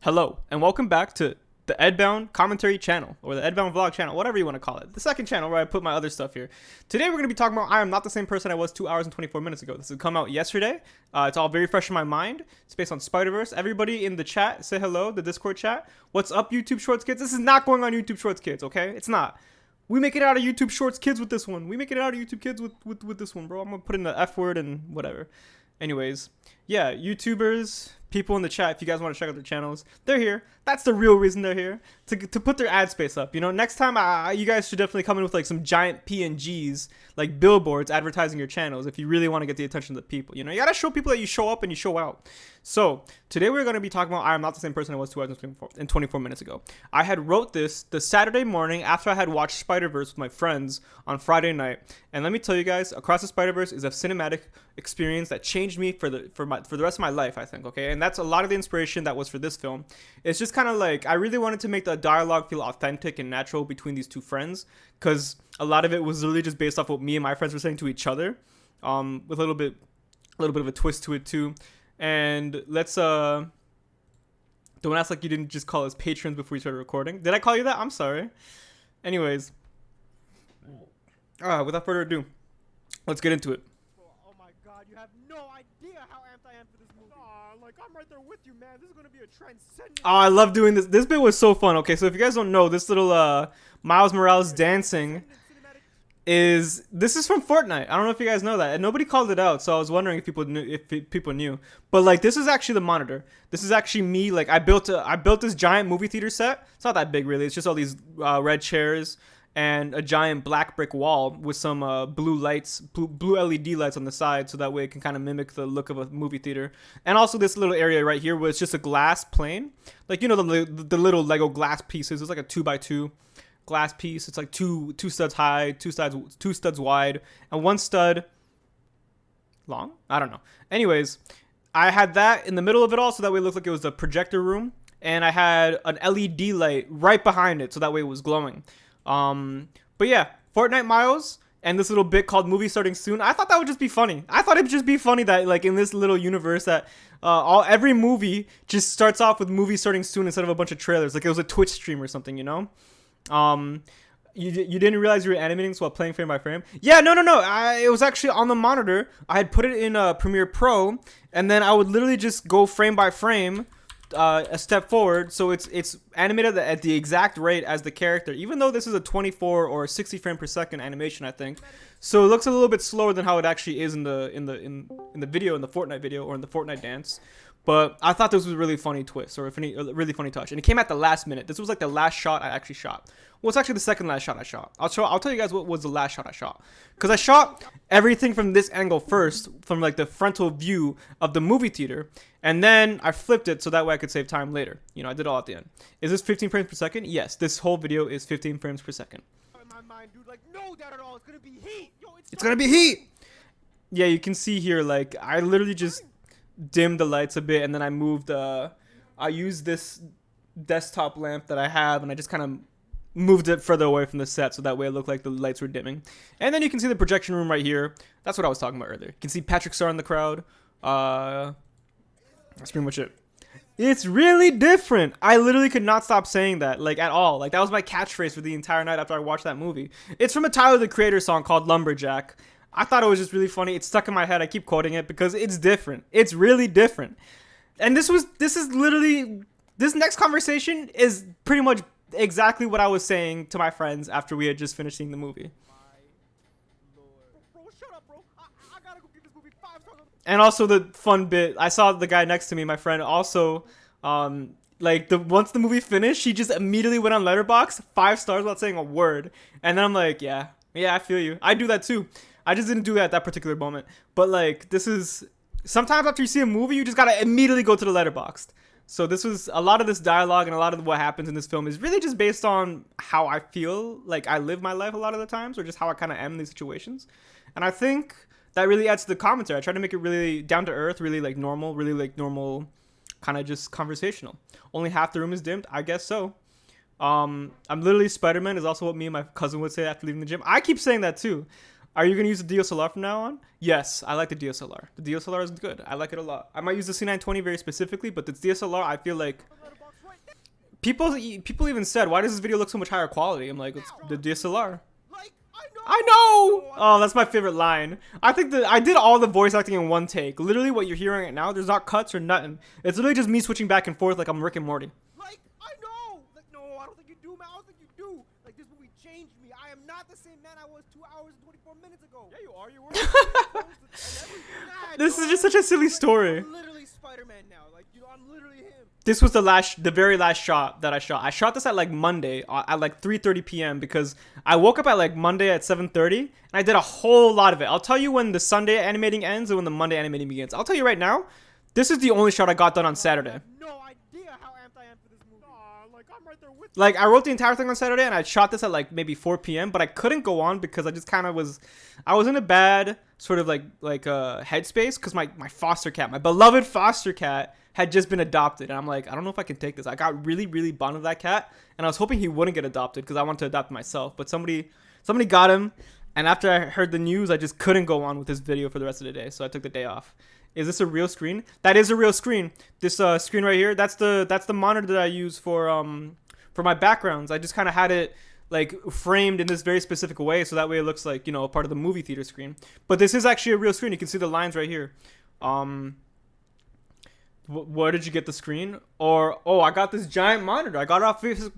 Hello, and welcome back to the Edbound Commentary channel, or the Edbound Vlog channel, whatever you want to call it. The second channel where I put my other stuff here. Today we're going to be talking about I am not the same person I was 2 hours and 24 minutes ago. This has come out yesterday. It's all very fresh in my mind. It's based on Spider-Verse. Everybody in the chat, say hello, the Discord chat. What's up, YouTube Shorts Kids? This is not going on YouTube Shorts Kids, okay? It's not. We make it out of YouTube Shorts Kids with this one. We make it out of YouTube Kids with this one, bro. I'm going to put in the F word and whatever. Anyways, yeah, YouTubers, people in the chat, if you guys want to check out their channels, they're here. That's the real reason they're here, to put their ad space up. You know, next time you guys should definitely come in with like some giant PNGs, like billboards advertising your channels if you really want to get the attention of the people. You know, you got to show people that you show up and you show out. So today we're going to be talking about I am not the same person I was 2 hours and 24 minutes ago. I had wrote this the Saturday morning after I had watched Spider-Verse with my friends on Friday night. And let me tell you guys, Across the Spider-Verse is a cinematic experience that changed me for the rest of my life, I think, okay? And that's a lot of the inspiration that was for this film. It's just kind of like, I really wanted to make the dialogue feel authentic and natural between these two friends, because a lot of it was really just based off what me and my friends were saying to each other, with a little bit of a twist to it too. And let's don't ask like you didn't just call us patrons before we started recording. Did I call you that? I'm sorry. Anyways, without further ado, let's get into it. Oh my god, you have no idea how amped I am for this movie. Like, I'm right there with you, man. This is gonna be a transcendent. Oh, I love doing this. This bit was so fun. Okay, so if you guys don't know, this little Miles Morales dancing this is from Fortnite. I don't know if you guys know that, and nobody called it out, so I was wondering if people knew. But like, this is actually the monitor. This is actually me. Like, I built this giant movie theater set. It's not that big really. It's just all these red chairs and a giant black brick wall with some blue LED lights on the side, so that way it can kind of mimic the look of a movie theater. And also this little area right here where it's just a glass plane, like, you know, the little Lego glass pieces. It's like a 2x2 glass piece. It's like two studs high, two studs wide, and one stud long. I don't know. Anyways, I had that in the middle of it all, so that way it looked like it was a projector room, and I had an LED light right behind it, so that way it was glowing. But yeah, Fortnite Miles and this little bit called movie starting soon. I thought that would just be funny. I thought it would just be funny that, like, in this little universe that every movie just starts off with movie starting soon instead of a bunch of trailers. Like it was a Twitch stream or something, you know? You didn't realize you were animating while playing frame by frame? Yeah, no. It was actually on the monitor. I had put it in Premiere Pro, and then I would literally just go frame by frame, a step forward, so it's animated at the exact rate as the character, even though this is a 24 or 60 frame per second animation, I think. So it looks a little bit slower than how it actually is in the video, in the Fortnite video, or in the Fortnite dance. But I thought this was a really funny twist, or a really funny touch, and it came at the last minute. This was like the last shot I actually shot. Well, it's actually the second last shot I shot. I'll tell you guys what was the last shot I shot, because I shot everything from this angle first, from like the frontal view of the movie theater, and then I flipped it so that way I could save time later. You know, I did it all at the end. Is this 15 frames per second? Yes, this whole video is 15 frames per second. In my mind, dude, like, no doubt at all, it's gonna be heat. Yo, it's gonna be heat. Yeah, you can see here, like, I literally just dimmed the lights a bit, and then I moved. I used this desktop lamp that I have, and I just kind of moved it further away from the set, so that way it looked like the lights were dimming. And then you can see the projection room right here. That's what I was talking about earlier. You can see Patrick Star in the crowd. That's pretty much it. It's really different. I literally could not stop saying that, like, at all. Like, that was my catchphrase for the entire night after I watched that movie. It's from a Tyler, the Creator song called Lumberjack. I thought it was just really funny. It's stuck in my head. I keep quoting it because it's different. It's really different. And this next conversation is pretty much exactly what I was saying to my friends after we had just finished seeing the movie. Bro, shut up, bro. I gotta go give this movie 5 stars. And also the fun bit, I saw the guy next to me, my friend, also, like, once the movie finished, he just immediately went on Letterboxd, 5 stars without saying a word. And then I'm like, yeah, I feel you. I do that too. I just didn't do that at that particular moment. But, like, this is, sometimes after you see a movie, you just gotta immediately go to the Letterboxd. So this was, a lot of this dialogue and a lot of what happens in this film is really just based on how I feel like I live my life a lot of the times, or just how I kind of am in these situations. And I think that really adds to the commentary. I try to make it really down to earth, really like normal, kind of just conversational. Only half the room is dimmed, I guess so. I'm literally Spider-Man is also what me and my cousin would say after leaving the gym. I keep saying that too. Are you going to use the DSLR from now on? Yes, I like the DSLR. The DSLR is good. I like it a lot. I might use the C920 very specifically, but the DSLR, I feel like People even said, why does this video look so much higher quality? I'm like, it's the DSLR. Like, I know! Oh, that's my favorite line. I think that I did all the voice acting in one take. Literally what you're hearing right now, there's not cuts or nothing. It's literally just me switching back and forth like I'm Rick and Morty. Like, I know! Like, no, I don't think you do, man. I don't think you do. Like, this movie changed me. I am not the same man I was 2 hours and 24 minutes ago. Yeah, you are. You were. This is just such a silly story. I'm literally Spider-Man now. Like, you know, I'm literally him. This was the very last shot that I shot. I shot this at like Monday at like 3:30 p.m. because I woke up at like Monday at 7:30 and I did a whole lot of it. I'll tell you when the Sunday animating ends and when the Monday animating begins. I'll tell you right now, this is the only shot I got done on Saturday. I have no idea how amped I am for this movie. Like, I'm right there with you. Like, I wrote the entire thing on Saturday and I shot this at like maybe 4 p.m. but I couldn't go on because I just kind of I was in a bad sort of like headspace because my foster cat, my beloved foster cat, had just been adopted, and I'm like, I don't know if I can take this. I got really, really bonded with that cat, and I was hoping he wouldn't get adopted because I wanted to adopt myself, but somebody got him, and after I heard the news, I just couldn't go on with this video for the rest of the day, so I took the day off. Is this a real screen? That is a real screen. This screen right here, that's the monitor that I use for my backgrounds. I just kind of had it like framed in this very specific way, so that way it looks like, you know, a part of the movie theater screen. But this is actually a real screen. You can see the lines right here. Where did you get the screen? Or, oh, I got this giant monitor. I got it off Facebook.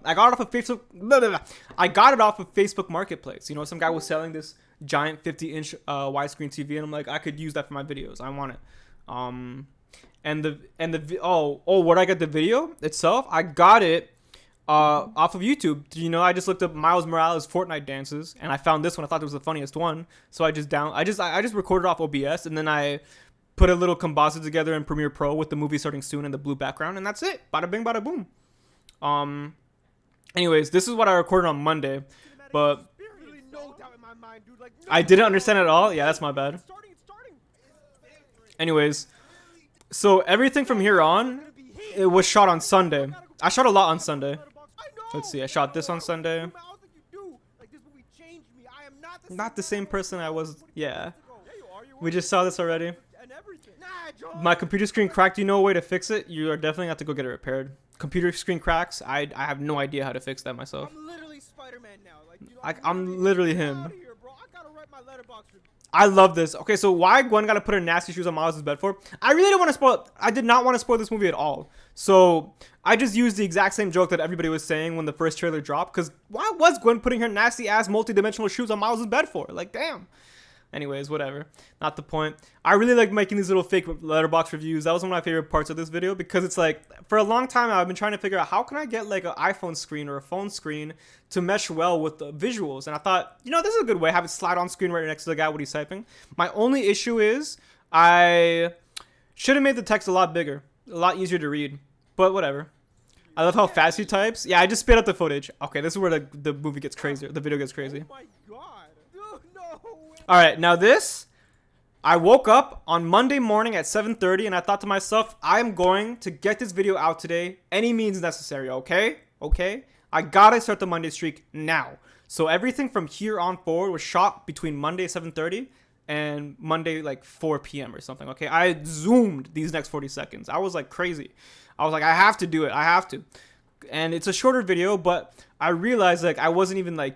I got it off of Facebook Marketplace. You know, some guy was selling this giant 50-inch widescreen TV, and I'm like, I could use that for my videos. I want it. Where I got the video itself? I got it off of YouTube. You know, I just looked up Miles Morales Fortnite dances, and I found this one. I thought it was the funniest one, so I just recorded off OBS, and then I put a little composite together in Premiere Pro with the movie starting soon and the blue background, and that's it. Bada bing, bada boom. Anyways, this is what I recorded on Monday, but I didn't understand it at all. Yeah, that's my bad. Anyways, so everything from here on, it was shot on Sunday. I shot a lot on Sunday. Let's see, I shot this on Sunday. Not the same person I was. Yeah, we just saw this already. My computer screen cracked. Do you know a way to fix it? You are definitely have to go get it repaired. Computer screen cracks. I have no idea how to fix that myself. I'm literally Spider-Man now. Like, you know, I'm literally him. Here, bro. I gotta write my letterbox review. I love this. Okay, so why Gwen gotta put her nasty shoes on Miles' bed for? I really didn't want to spoil. I did not want to spoil this movie at all. So I just used the exact same joke that everybody was saying when the first trailer dropped. Because why was Gwen putting her nasty ass multi-dimensional shoes on Miles' bed for? Like, damn. Anyways, whatever. Not the point. I really like making these little fake letterbox reviews. That was one of my favorite parts of this video because it's like, for a long time, I've been trying to figure out how can I get like an iPhone screen or a phone screen to mesh well with the visuals. And I thought, you know, this is a good way. Have it slide on screen right next to the guy when he's typing. My only issue is I should have made the text a lot bigger, a lot easier to read, but whatever. I love how fast he types. Yeah, I just spit out the footage. Okay, this is where the movie gets crazier. The video gets crazy. Oh my god. Dude, no way. All right, now this, I woke up on Monday morning at 7:30 and I thought to myself, I am going to get this video out today, any means necessary, okay? Okay? I gotta start the Monday streak now. So everything from here on forward was shot between Monday 7:30 and Monday like 4 p.m. or something, okay? I zoomed these next 40 seconds. I was like crazy. I was like, I have to do it. I have to. And it's a shorter video, but I realized like I wasn't even I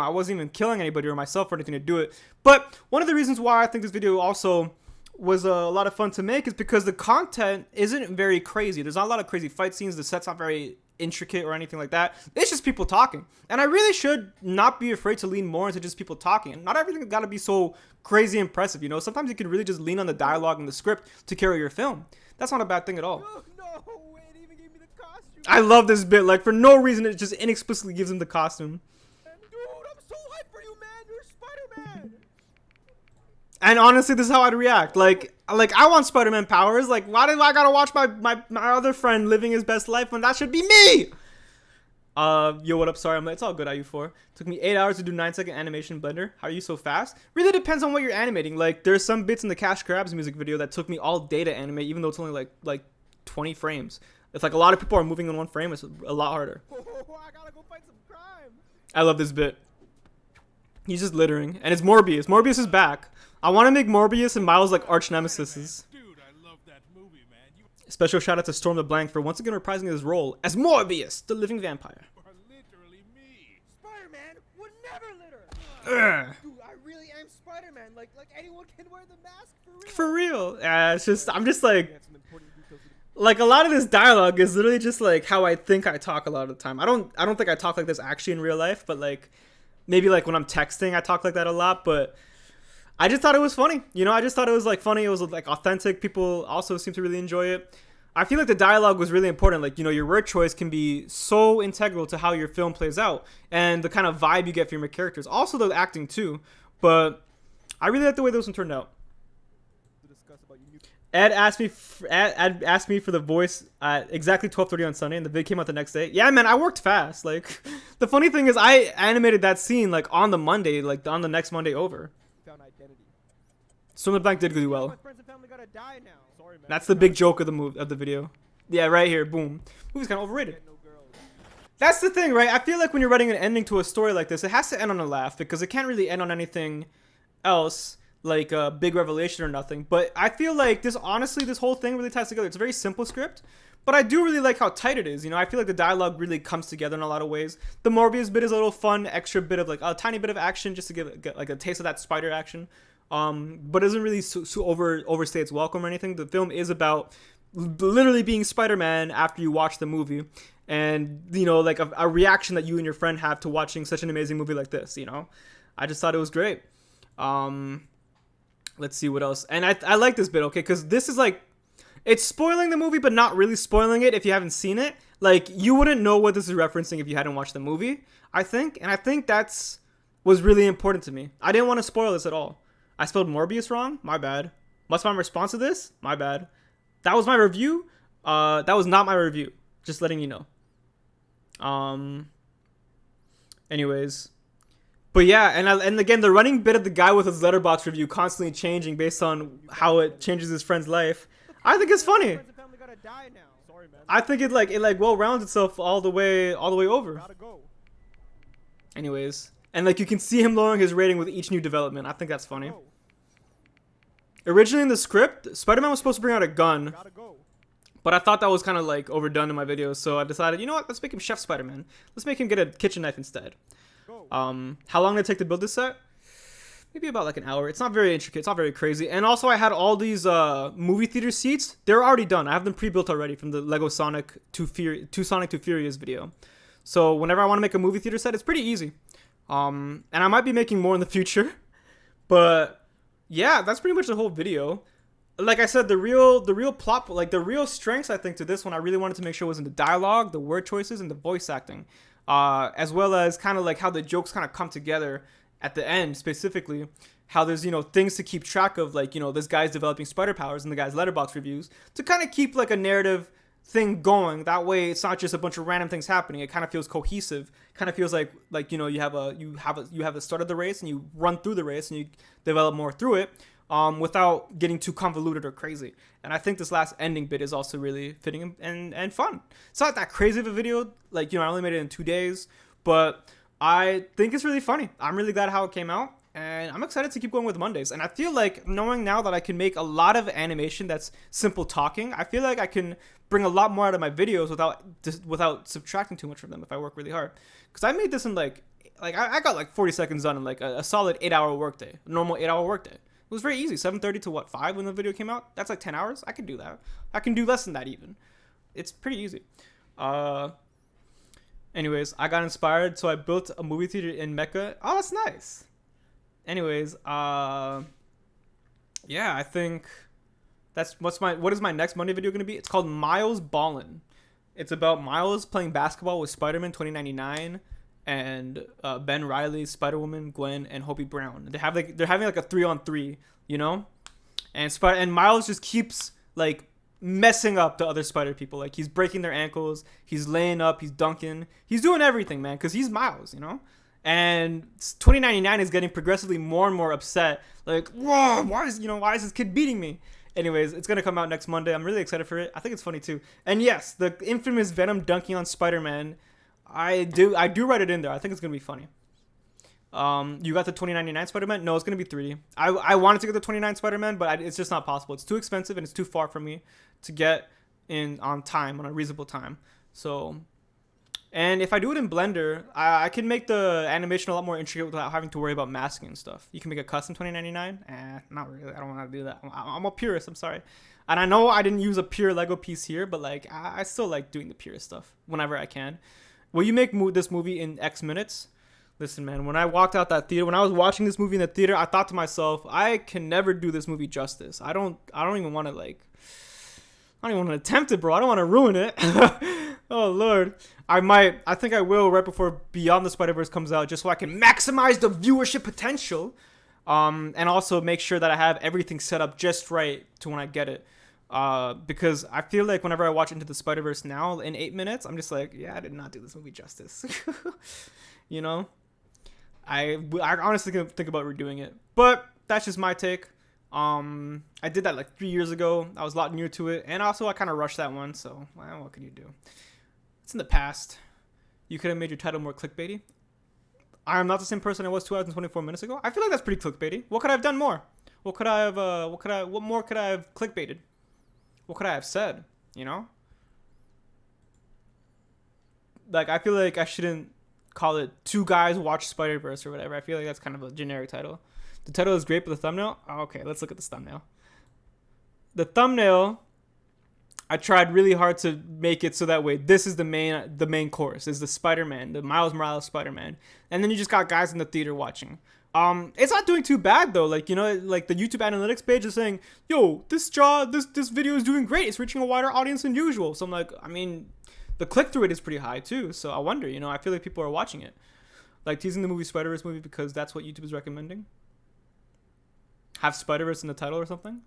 wasn't even killing anybody or myself or anything to do it. But one of the reasons why I think this video also was a lot of fun to make is because the content isn't very crazy. There's not a lot of crazy fight scenes. The set's not very intricate or anything like that. It's just people talking. And I really should not be afraid to lean more into just people talking. And not everything's got to be so crazy impressive, you know? Sometimes you can really just lean on the dialogue and the script to carry your film. That's not a bad thing at all. No, it even gave me the costume. I love this bit. Like, for no reason, it just inexplicably gives him the costume. Dude, I'm so hyped for you, man. You're Spider-Man. And honestly, this is how I'd react. Like I want Spider-Man powers. Like, why do I gotta watch my other friend living his best life when that should be me? Yo, what up? Sorry, it's all good, IU4. Took me 8 hours to do 9-second animation Blender. How are you so fast? Really depends on what you're animating. Like, there's some bits in the Cash Grabs music video that took me all day to animate, even though it's only like 20 frames. It's like a lot of people are moving in one frame. It's a lot harder. Oh, I gotta go fight some crime. I love this bit. He's just littering. And it's Morbius. Morbius is back. I want to make Morbius and Miles like arch nemesis. Dude, I love that movie, man. Special shout out to Storm the Blank for once again reprising his role as Morbius, the living vampire. Or literally me. Spider-Man would never litter. Ugh. Dude, I really am Spider-Man. Like anyone can wear the mask for real. For real. It's just, I'm just like, That's some important details of the- like a lot of this dialogue is literally just like how I think I talk a lot of the time. I don't think I talk like this actually in real life, but like maybe like when I'm texting I talk like that a lot, but I just thought it was funny. You know, I just thought it was like funny. It was like authentic. People also seem to really enjoy it. I feel like the dialogue was really important. Like, you know, your word choice can be so integral to how your film plays out and the kind of vibe you get from your characters. Also the acting too, but I really like the way this one turned out. to discuss about your new Ed asked me for the voice at exactly 12:30 on Sunday, and the vid came out the next day. Yeah, man, I worked fast. Like, the funny thing is, I animated that scene like on the Monday, like on the next Monday over. found identity. Storm the Blank did do My well. friends and family gotta die now. Sorry, man. That's the big joke of the video. Yeah, right here, boom. Movie's kind of overrated. Get no girls. That's the thing, right? I feel like when you're writing an ending to a story like this, it has to end on a laugh because it can't really end on anything else, like a big revelation or nothing. But I feel like this whole thing really ties together. It's a very simple script, but I do really like how tight it is. You know, I feel like the dialogue really comes together in a lot of ways. The Morbius bit is a little fun, extra bit of like a tiny bit of action just to get like a taste of that spider action. But it doesn't really overstay its welcome or anything. The film is about literally being Spider-Man after you watch the movie, and you know, like a reaction that you and your friend have to watching such an amazing movie like this. You know, I just thought it was great. Let's see what else. And I like this bit, okay, because this is like, it's spoiling the movie, but not really spoiling it if you haven't seen it. Like, you wouldn't know what this is referencing if you hadn't watched the movie, I think. And I think was really important to me. I didn't want to spoil this at all. I spelled Morbius wrong. My bad. What's my response to this? My bad. That was my review. That was not my review. Just letting you know. Anyways. But yeah, and again, the running bit of the guy with his letterbox review constantly changing based on how it changes his friend's life, I think it's funny. Friends and family gotta die now. Sorry, man. I think it well rounds itself all the way over. Gotta go. Anyways, and like you can see him lowering his rating with each new development. I think that's funny. Go. Originally in the script, Spider-Man was supposed to bring out a gun, Gotta go. but I thought that was kind of like overdone in my videos, so I decided, you know what, let's make him Chef Spider-Man. Let's make him get a kitchen knife instead. Go. How long did it take to build this set? Maybe about like an hour. It's not very intricate. It's not very crazy. And also I had all these movie theater seats. They're already done. I have them pre-built already from the Lego Sonic 2 Sonic 2 Furious video. So whenever I want to make a movie theater set, it's pretty easy. And I might be making more in the future. But yeah, that's pretty much the whole video. Like I said, the real plot, like the real strengths I think to this one, I really wanted to make sure was in the dialogue, the word choices, and the voice acting. As well as kind of like how the jokes kind of come together at the end, specifically how there's, you know, things to keep track of, like, you know, this guy's developing spider powers and the guy's letterbox reviews to kind of keep like a narrative thing going. That way it's not just a bunch of random things happening. It kind of feels cohesive. Kind of feels like you know, you have the start of the race and you run through the race and you develop more through it, without getting too convoluted or crazy. And I think this last ending bit is also really fitting and fun. It's not that crazy of a video. Like, you know, I only made it in 2 days, but I think it's really funny. I'm really glad how it came out, and I'm excited to keep going with Mondays. And I feel like, knowing now that I can make a lot of animation that's simple talking, I feel like I can bring a lot more out of my videos without subtracting too much from them if I work really hard. Because I made this in like I got like 40 seconds done in like a solid 8-hour workday, a normal 8-hour workday. It was very easy. 7:30 to 5 when the video came out. That's like 10 hours. I can do that. I can do less than that even. It's pretty easy. Anyways, I got inspired, so I built a movie theater in Mecca. Oh, that's nice. Anyways, yeah, I think what is my next Monday video gonna be? It's called Miles Ballin'. It's about Miles playing basketball with Spider-Man 2099 and Ben Reilly, Spider-Woman, Gwen, and Hobie Brown. They're having like a 3-on-3, you know, and Miles just keeps like messing up the other spider people. Like, he's breaking their ankles, he's laying up, he's dunking, he's doing everything, man, because he's Miles, you know. And 2099 is getting progressively more and more upset, like, whoa, why is this kid beating me? Anyways, it's gonna come out next Monday. I'm really excited for it. I think it's funny too. And yes, the infamous Venom dunking on Spider-Man, I do write it in there. I think it's gonna be funny. You got the 2099 Spider-Man? No, it's gonna be 3D. I wanted to get the 29 Spider-Man, but it's just not possible. It's too expensive and it's too far from me to get. on a reasonable time. So, and if I do it in Blender, I can make the animation a lot more intricate without having to worry about masking and stuff. You can make a custom 2099. Not really. I don't want to do that. I'm a purist. I'm sorry. And I know I didn't use a pure Lego piece here, but like I still like doing the purist stuff whenever I can. Will you make this movie in X minutes? Listen, man, when I walked out that theater, when I was watching this movie in the theater, I thought to myself, I can never do this movie justice. I don't even want to I don't even want to attempt it, bro. I don't want to ruin it. Oh, Lord. I think I will right before Beyond the Spider-Verse comes out, just so I can maximize the viewership potential. And also make sure that I have everything set up just right to when I get it. Because I feel like whenever I watch Into the Spider-Verse now in 8 minutes, I'm just like, yeah, I did not do this movie justice. You know? I honestly can think about redoing it. But that's just my take. I did that like 3 years ago. I was a lot newer to it. And also I kind of rushed that one. So, well, what can you do? It's in the past. You could have made your title more clickbaity. I am not the same person I was 2 hours and 24 minutes ago. I feel like that's pretty clickbaity. What could I have done more? What more could I have clickbaited? What could I have said? You know? Like, I feel like I shouldn't call it Two Guys Watch Spider-Verse or whatever. I feel like that's kind of a generic title. The title is great, but the thumbnail? Oh, okay, let's look at this thumbnail. The thumbnail, I tried really hard to make it so that way this is the main course, is the Spider-Man, the Miles Morales Spider-Man. And then you just got guys in the theater watching. It's not doing too bad though. Like, you know, like the YouTube analytics page is saying, yo, this video is doing great. It's reaching a wider audience than usual. So I'm like, I mean, the click-through rate is pretty high too. So I wonder, you know, I feel like people are watching it. Like teasing the movie Spider-Verse movie because that's what YouTube is recommending. Have Spider-Verse in the title or something.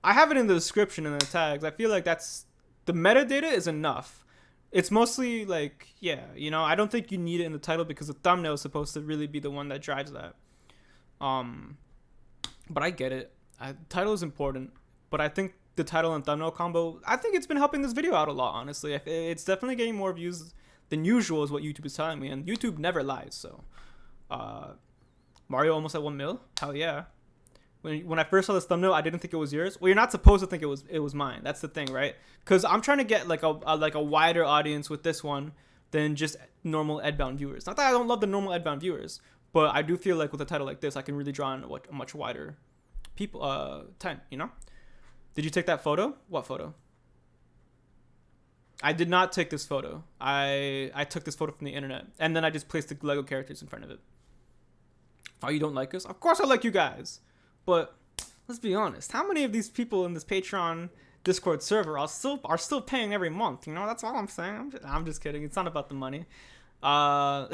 I have it in the description and the tags. I feel like that's the metadata is enough. It's mostly like, yeah, you know, I don't think you need it in the title because the thumbnail is supposed to really be the one that drives that. But I get it. Title is important, but I think the title and thumbnail combo, I think it's been helping this video out a lot, honestly. It's definitely getting more views than usual is what YouTube is telling me, and YouTube never lies, so. Mario almost at 1 mil? Hell yeah. When I first saw this thumbnail, I didn't think it was yours. Well, you're not supposed to think it was mine. That's the thing, right? Because I'm trying to get like a wider audience with this one than just normal Edbound viewers. Not that I don't love the normal Edbound viewers, but I do feel like with a title like this, I can really draw in a much wider tent, you know? Did you take that photo? What photo? I did not take this photo. I took this photo from the internet, and then I just placed the Lego characters in front of it. Oh, you don't like us? Of course I like you guys. But let's be honest. How many of these people in this Patreon Discord server are still paying every month? You know, that's all I'm saying. I'm just kidding. It's not about the money. Oh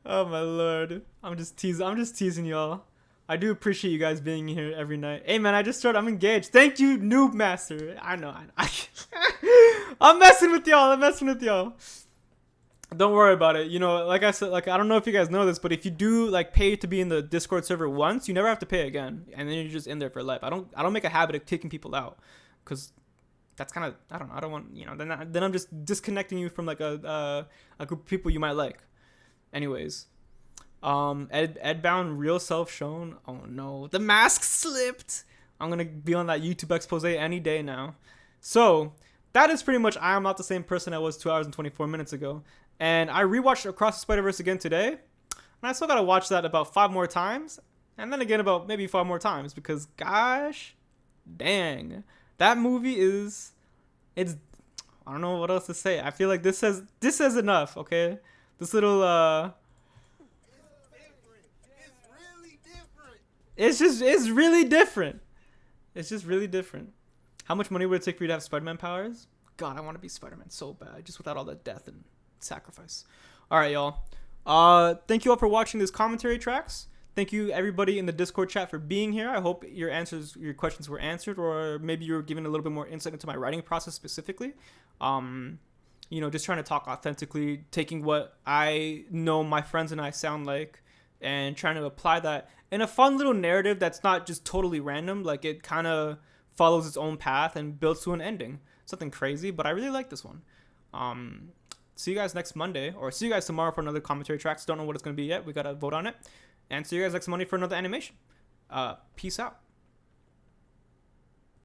my lord. I'm just teasing y'all. I do appreciate you guys being here every night. Hey man, I just started. I'm engaged. Thank you, Noob Master. I know. I'm messing with y'all. Don't worry about it. You know, like I said, like I don't know if you guys know this, but if you do like pay to be in the Discord server once, you never have to pay again, and then you're just in there for life. I don't make a habit of kicking people out, because that's kind of, I don't want, you know, then I'm just disconnecting you from like a group of people you might like. Anyways, Edbound real self shown. Oh no, the mask slipped. I'm gonna be on that YouTube expose any day now. So that is pretty much I am not the same person I was 2 hours and 24 minutes ago. And I rewatched Across the Spider-Verse again today, and I still gotta watch that about 5 more times, and then again about maybe 5 more times, because gosh dang, that movie it's I don't know what else to say. I feel like this says enough, okay? This little it's really different. It's just really different. How much money would it take for you to have Spider-Man powers? God, I want to be Spider-Man so bad, just without all the death and sacrifice. All right, y'all. Thank you all for watching this commentary tracks. Thank you everybody in the Discord chat for being here. I hope your questions were answered, or maybe you were given a little bit more insight into my writing process specifically. You know, just trying to talk authentically, taking what I know my friends and I sound like, and trying to apply that in a fun little narrative that's not just totally random. Like it kind of follows its own path and builds to an ending. Something crazy, but I really like this one. See you guys next Monday, or see you guys tomorrow for another commentary tracks. Don't know what it's going to be yet. We got to vote on it. And see you guys next Monday for another animation. Peace out.